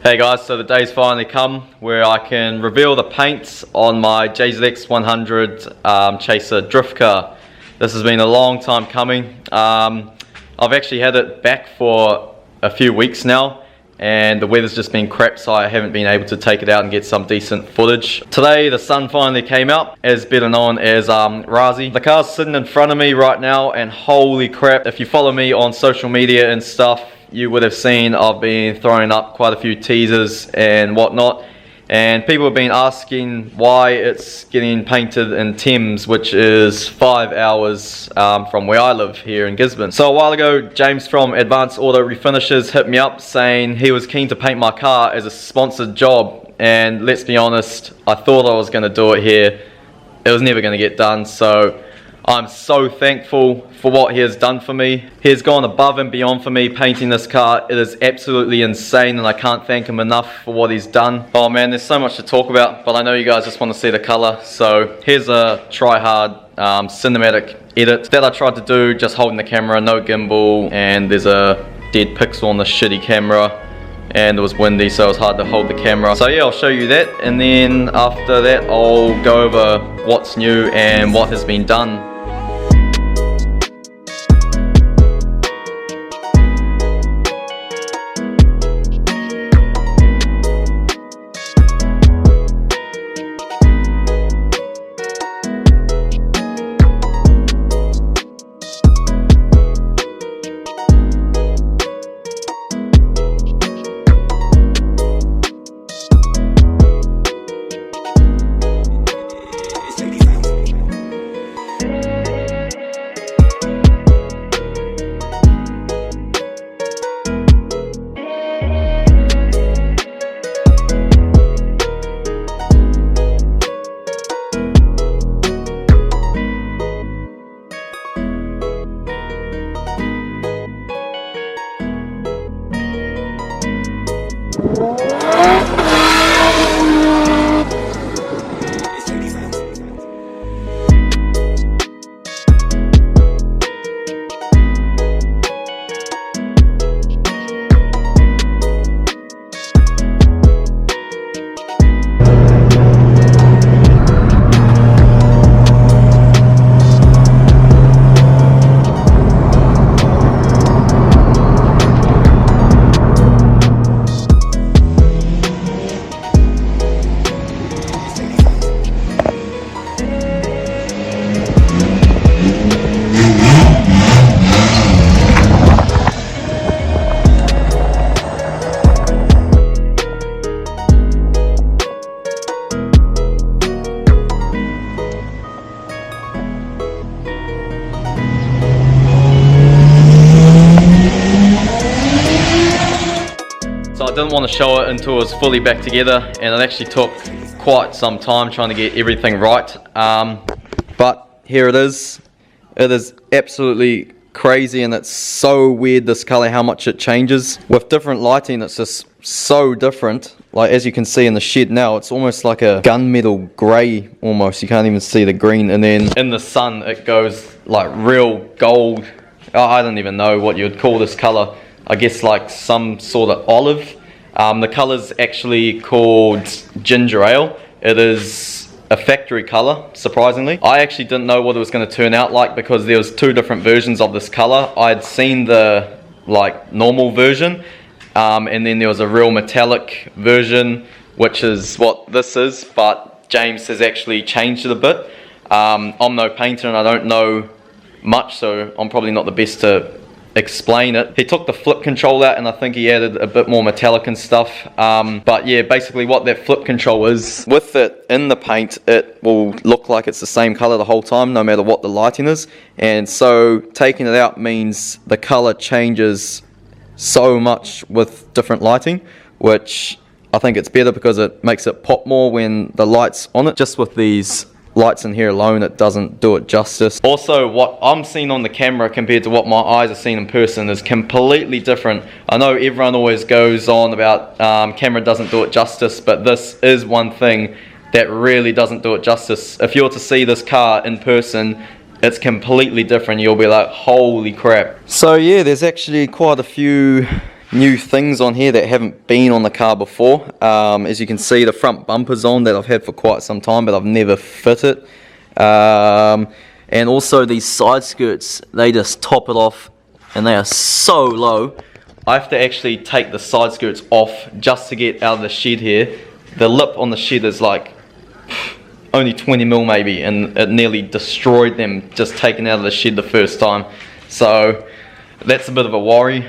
Hey guys, so the day's finally come where I can reveal the paints on my JZX100 Chaser drift car. This has been a long time coming. I've actually had it back for a few weeks now and the weather's just been crap, so I haven't been able to take it out and get some decent footage. Today the sun finally came out, as better known as Razi. The car's sitting in front of me right now and holy crap, if you follow me on social media and stuff, you would have seen I've been throwing up quite a few teasers and whatnot, and people have been asking why it's getting painted in Thames, which is 5 hours from where I live here in Gisborne. So a while ago, James from Advanced Auto Refinishers hit me up saying he was keen to paint my car as a sponsored job, and let's be honest, I thought I was going to do it here. It was never going to get done, so I'm so thankful for what he has done for me. He has gone above and beyond for me painting this car. It is absolutely insane and I can't thank him enough for what he's done. Oh man, there's so much to talk about, but I know you guys just want to see the colour. So here's a try-hard cinematic edit that I tried to do just holding the camera, no gimbal, and there's a dead pixel on the shitty camera. And it was windy, so it was hard to hold the camera. So yeah, I'll show you that, and then after that I'll go over what's new and what has been done. So I didn't want to show it until it was fully back together, and it actually took quite some time trying to get everything right. But here it is. It is absolutely crazy, and it's so weird, this color, how much it changes. With different lighting, it's just so different. Like as you can see in the shed now, it's almost like a gunmetal grey almost. You can't even see the green, and then in the sun it goes like real gold. I don't even know what you would call this color. I guess like some sort of olive. The color's actually called ginger ale. It is a factory color, surprisingly. I actually didn't know what it was going to turn out like because there was two different versions of this color. I'd seen the like normal version, and then there was a real metallic version, which is what this is, but James has actually changed it a bit. I'm no painter and I don't know much, so I'm probably not the best to explain it. He took the flip control out and I think he added a bit more metallic and stuff, but yeah, basically what that flip control is, with it in the paint it will look like it's the same color the whole time no matter what the lighting is, and so taking it out means the color changes so much with different lighting, which I think it's better because it makes it pop more when the light's on it. Just with these lights in here alone, it doesn't do it justice. Also, what I'm seeing on the camera compared to what my eyes are seeing in person is completely different. I know everyone always goes on about camera doesn't do it justice, but this is one thing that really doesn't do it justice. If you were to see this car in person, it's completely different. You'll be like, holy crap. So yeah, there's actually quite a few new things on here that haven't been on the car before. As you can see, the front bumper's on, that I've had for quite some time, but I've never fit it. And also these side skirts, they just top it off, and they are so low. I have to actually take the side skirts off just to get out of the shed here. The lip on the shed is like only 20mm maybe, and it nearly destroyed them just taking out of the shed the first time. So that's a bit of a worry.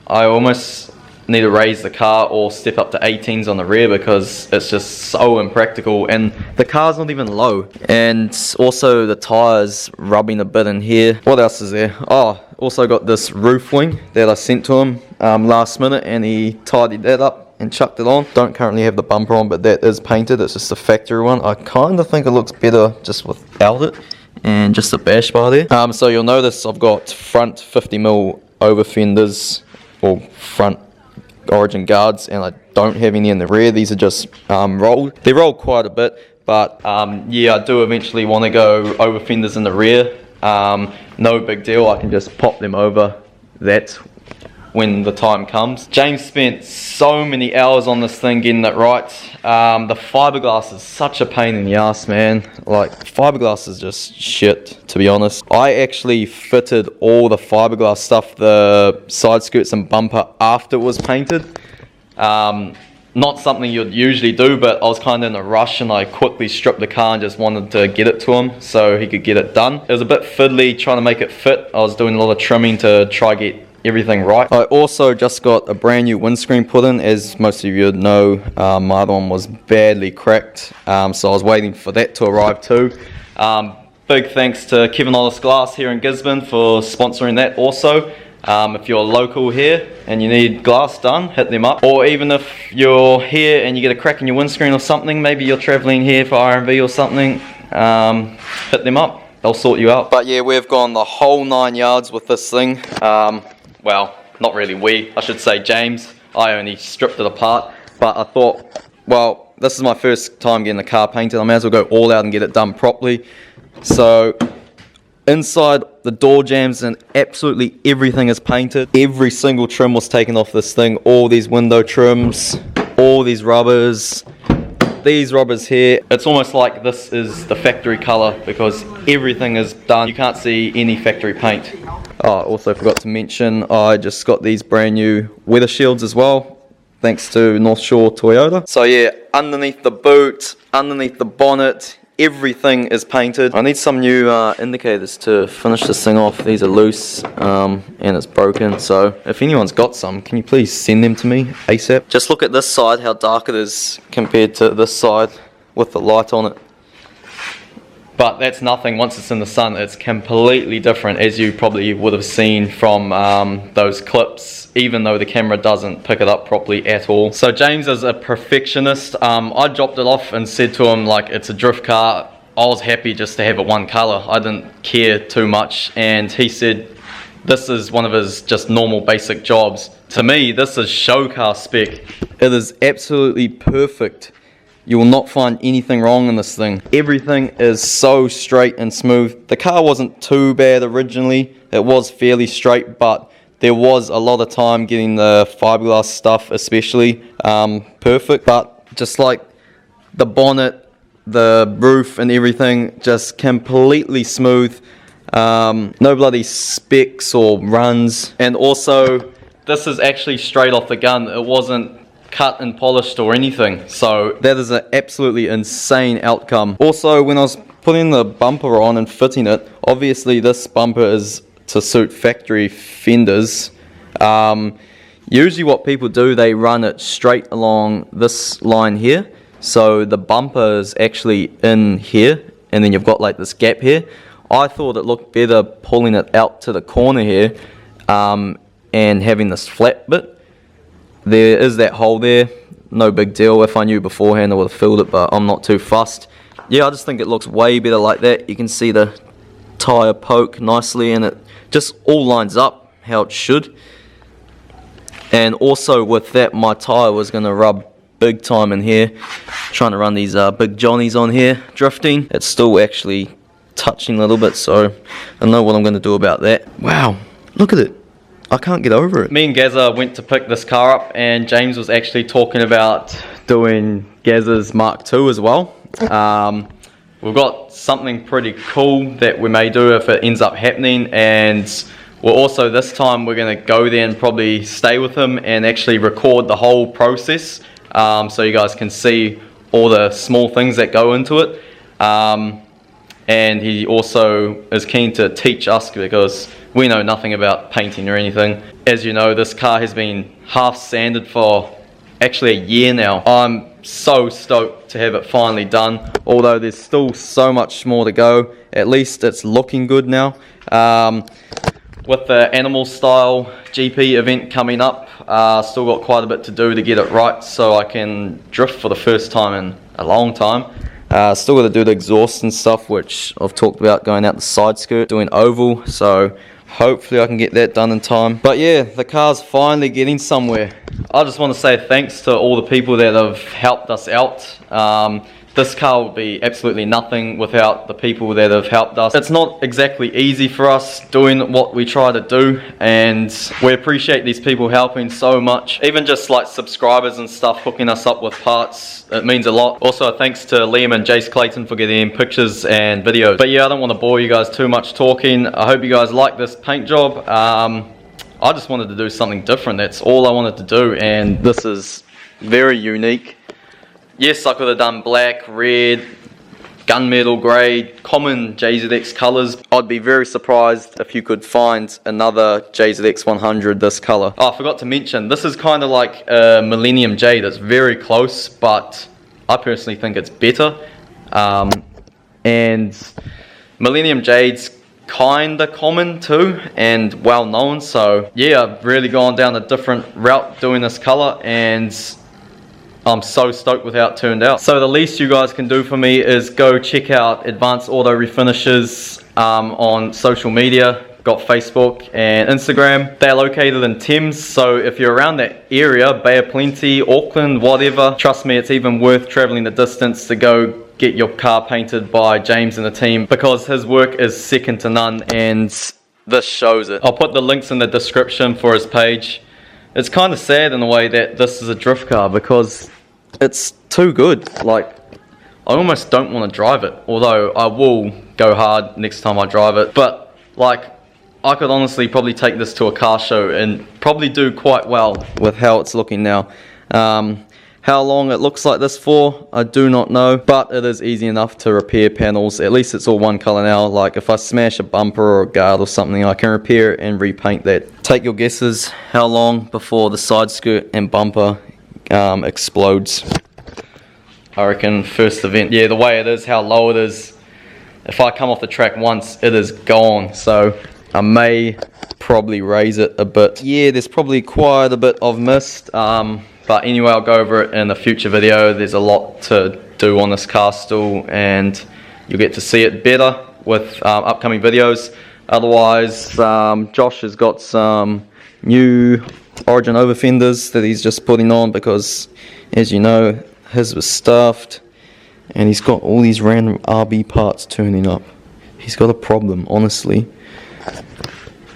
I almost need to raise the car or step up to 18s on the rear because it's just so impractical, and the car's not even low. And also the tyres rubbing a bit in here. What else is there? Oh, also got this roof wing that I sent to him last minute, and he tidied that up and chucked it on. Don't currently have the bumper on, but that is painted. It's just a factory one. I kind of think it looks better just without it, and just a bash bar there. So you'll notice I've got front 50mm over fenders, or front origin guards, and I don't have any in the rear. These are just rolled. They're rolled quite a bit, but yeah, I do eventually want to go over fenders in the rear. No big deal, I can just pop them over that when the time comes. James spent so many hours on this thing getting it right. The fiberglass is such a pain in the ass, man. Like, fiberglass is just shit, to be honest. I actually fitted all the fiberglass stuff, the side skirts and bumper, after it was painted. Not something you'd usually do, but I was kind of in a rush, and I quickly stripped the car and just wanted to get it to him so he could get it done. It was a bit fiddly trying to make it fit. I was doing a lot of trimming to try get everything right. I also just got a brand new windscreen put in. As most of you know, my other one was badly cracked, so I was waiting for that to arrive too. Big thanks to Kevin Ollis Glass here in Gisborne for sponsoring that also. If you're local here and you need glass done, hit them up. Or even if you're here and you get a crack in your windscreen or something, maybe you're travelling here for R&V or something, hit them up. They'll sort you out. But yeah, we've gone the whole 9 yards with this thing. Well, not really I should say James. I only stripped it apart, but I thought, well, this is my first time getting the car painted. I may as well go all out and get it done properly. So inside, the door jambs and absolutely everything is painted. Every single trim was taken off this thing. All these window trims, all these rubbers, these rubbers here. It's almost like this is the factory color because everything is done. You can't see any factory paint. Oh, I also forgot to mention, I just got these brand new weather shields as well, thanks to North Shore Toyota. So yeah, underneath the boot, underneath the bonnet, everything is painted. I need some new indicators to finish this thing off. These are loose and it's broken, so if anyone's got some, can you please send them to me ASAP? Just look at this side, how dark it is compared to this side with the light on it. But that's nothing. Once it's in the sun, it's completely different, as you probably would have seen from those clips, even though the camera doesn't pick it up properly at all. So James is a perfectionist. I dropped it off and said to him, like, it's a drift car. I was happy just to have it one color. I didn't care too much. And he said this is one of his just normal basic jobs. To me, this is show car spec. It is absolutely perfect. You will not find anything wrong in this thing. Everything is so straight and smooth. The car wasn't too bad originally. It was fairly straight, but there was a lot of time getting the fiberglass stuff especially perfect. But just like the bonnet, the roof and everything, just completely smooth. No bloody specks or runs. And also, this is actually straight off the gun. It wasn't cut and polished or anything, so that is an absolutely insane outcome. Also, when I was putting the bumper on and fitting it, obviously this bumper is to suit factory fenders. Usually what people do, they run it straight along this line here, so the bumper is actually in here, and then you've got like this gap here. I thought it looked better pulling it out to the corner here and having this flat bit. There is that hole there, no big deal. If I knew beforehand I would have filled it, but I'm not too fussed. Yeah, I just think it looks way better like that. You can see the tyre poke nicely, and it just all lines up how it should. And also with that, my tyre was going to rub big time in here. Trying to run these big Johnnies on here, drifting. It's still actually touching a little bit, so I don't know what I'm going to do about that. Wow, look at it. I can't get over it. Me and Gazza went to pick this car up, and James was actually talking about doing Gazza's Mark II as well. We've got something pretty cool that we may do if it ends up happening, and we're also, this time we're going to go there and probably stay with him and actually record the whole process, so you guys can see all the small things that go into it. And he also is keen to teach us because we know nothing about painting or anything. As you know, this car has been half sanded for actually a year now. I'm so stoked to have it finally done, although there's still so much more to go. At least it's looking good now. With the animal style GP event coming up, still got quite a bit to do to get it right so I can drift for the first time in a long time. Still got to do the exhaust and stuff, which I've talked about, going out the side skirt, doing oval, so hopefully I can get that done in time. But yeah, the car's finally getting somewhere. I just want to say thanks to all the people that have helped us out. This car would be absolutely nothing without the people that have helped us. It's not exactly easy for us doing what we try to do, and we appreciate these people helping so much. Even just like subscribers and stuff hooking us up with parts, it means a lot. Also thanks to Liam and Jace Clayton for getting pictures and videos. But yeah, I don't want to bore you guys too much talking. I hope you guys like this paint job. I just wanted to do something different. That's all I wanted to do, and this is very unique. Yes, I could have done black, red, gunmetal grey, common JZX colours. I'd be very surprised if you could find another JZX100 this colour. Oh, I forgot to mention, this is kind of like a Millennium Jade. It's very close, but I personally think it's better. And Millennium Jade's kind of common too, and well known. So yeah, I've really gone down a different route doing this colour, and I'm so stoked with how it turned out. So the least you guys can do for me is go check out Advanced Auto Refinishers on social media. Got Facebook and Instagram. They're located in Thames, so if you're around that area, Bay of Plenty, Auckland, whatever, trust me, it's even worth traveling the distance to go get your car painted by James and the team, because his work is second to none, and this shows it. I'll put the links in the description for his page. It's kind of sad in a way that this is a drift car, because it's too good. Like, I almost don't want to drive it, although I will go hard next time I drive it. But like, I could honestly probably take this to a car show and probably do quite well with how it's looking now. How long it looks like this for, I do not know, but it is easy enough to repair panels. At least it's all one color now. Like if I smash a bumper or a guard or something, I can repair it and repaint that. Take your guesses how long before the side skirt and bumper explodes. I reckon first event. Yeah, the way it is, how low it is, if I come off the track once, it is gone. So I may probably raise it a bit. Yeah, there's probably quite a bit of mist. But anyway, I'll go over it in a future video. There's a lot to do on this car still, and you'll get to see it better with upcoming videos. Otherwise, Josh has got some new Origin over fenders that he's just putting on, because as you know, his was stuffed and he's got all these random RB parts turning up. He's got a problem, honestly.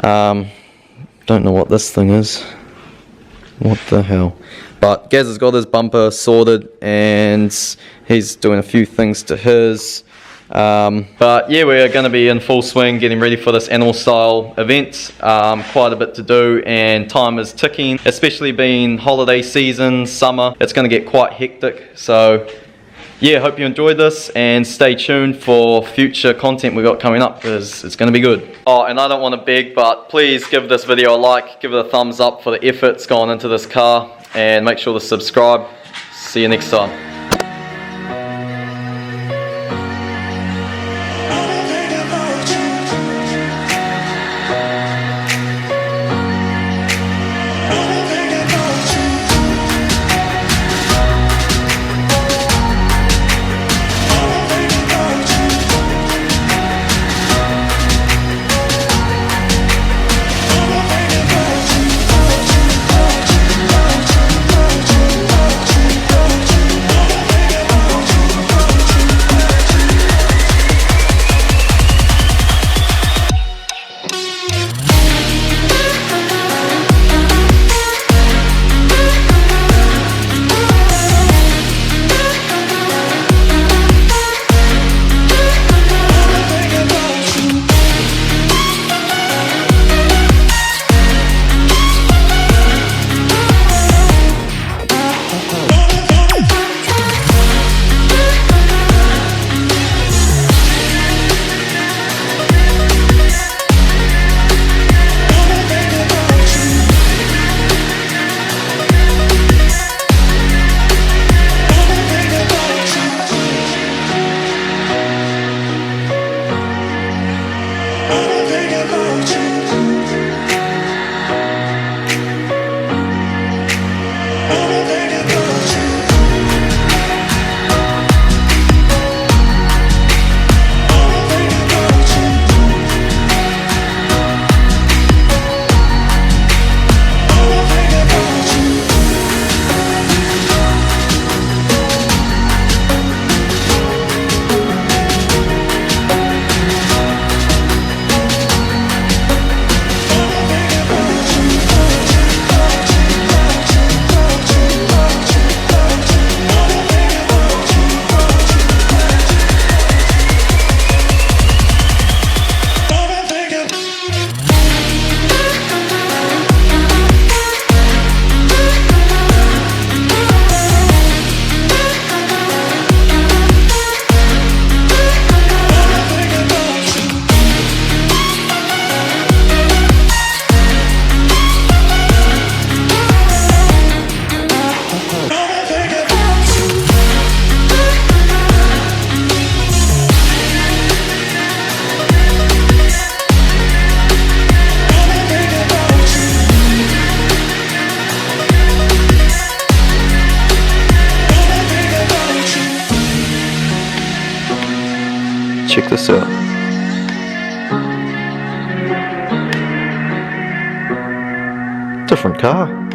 Don't know what this thing is. What the hell? But Gaz has got his bumper sorted and he's doing a few things to his. But yeah, we're going to be in full swing getting ready for this animal style event. Quite a bit to do, and time is ticking, especially being holiday season, summer. It's going to get quite hectic. So yeah, hope you enjoyed this, and stay tuned for future content we got coming up, because it's going to be good. Oh, and I don't want to beg, but please give this video a like, give it a thumbs up for the efforts gone into this car, and make sure to subscribe. See you next time. Check this out. Different car.